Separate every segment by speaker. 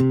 Speaker 1: Ainda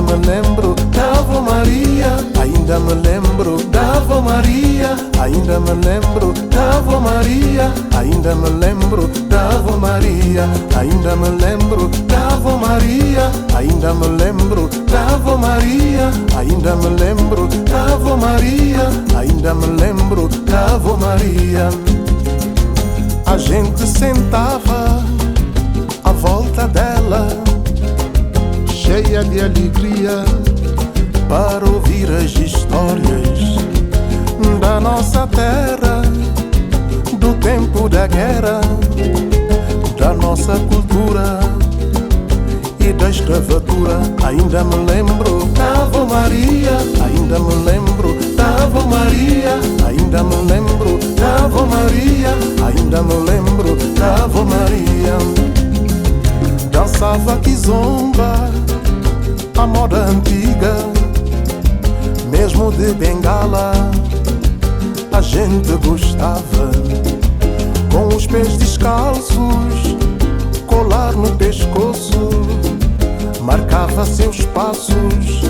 Speaker 1: me lembro da Ave Maria, ainda me lembro da Ave Maria, ainda me lembro da Ave Maria, ainda me lembro da Ave Maria, ainda me lembro da Ave Maria, ainda me lembro da Ave Maria, ainda me lembro da Ave Maria, ainda me lembro da Ave Maria. A gente sentava à volta dela, cheia de alegria, para ouvir as histórias da nossa terra, do tempo da guerra, da nossa cultura e da escravatura. Ainda me lembro da Ave Maria, ainda me lembro da Ave Maria, ainda me lembro da Ave Maria, ainda me lembro da Ave Maria. Dançava kizomba, a moda antiga, mesmo de bengala, a gente gostava. Com os pés descalços, colar no pescoço, marcava seus passos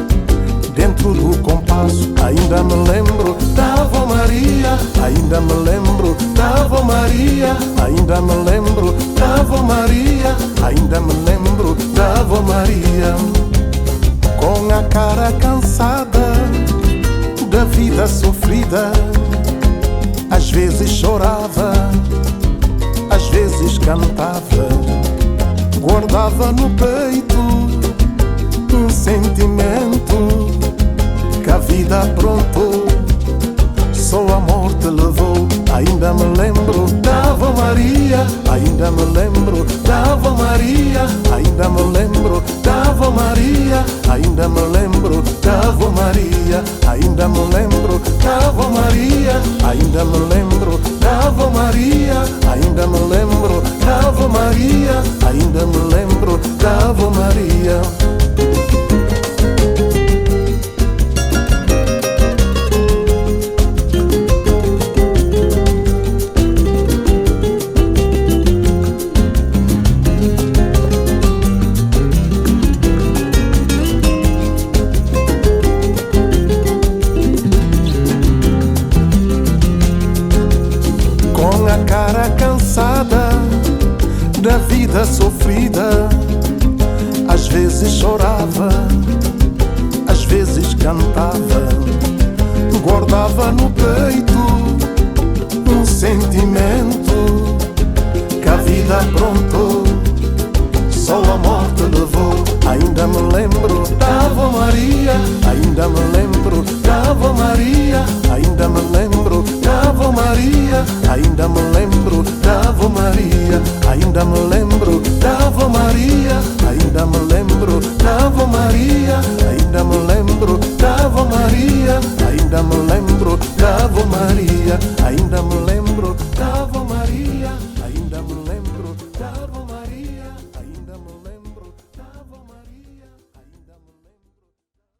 Speaker 1: dentro do compasso. Ainda me lembro da Ave Maria, ainda me lembro da Ave Maria, ainda me lembro da Ave Maria, ainda me lembro da Ave Maria. Com a cara cansada da vida sofrida, às vezes chorava, às vezes cantava, guardava no peito um sentimento que a vida aprontou, só a morte levou. Ainda me lembro da Ave Maria, ainda me lembro da Ave Maria, ainda me lembro da Ave Maria, ainda me lembro da Ave Maria, ainda me lembro da Ave Maria, ainda me lembro da Ave Maria, ainda me lembro da Ave Maria, ainda me lembro da Ave Maria. Cara cansada da vida sofrida, às vezes chorava, às vezes cantava, guardava no peito um sentimento que a vida aprontou, só a morte levou. Ainda me lembro da Ave Maria, ainda me lembro da Ave Maria, ainda me lembro da Ave Maria, ainda me lembro da Ave Maria, ainda me lembro da Ave Maria, ainda me lembro da Ave Maria, ainda me lembro da Ave Maria, ainda me lembro da Ave Maria, ainda me lembro da Ave Maria.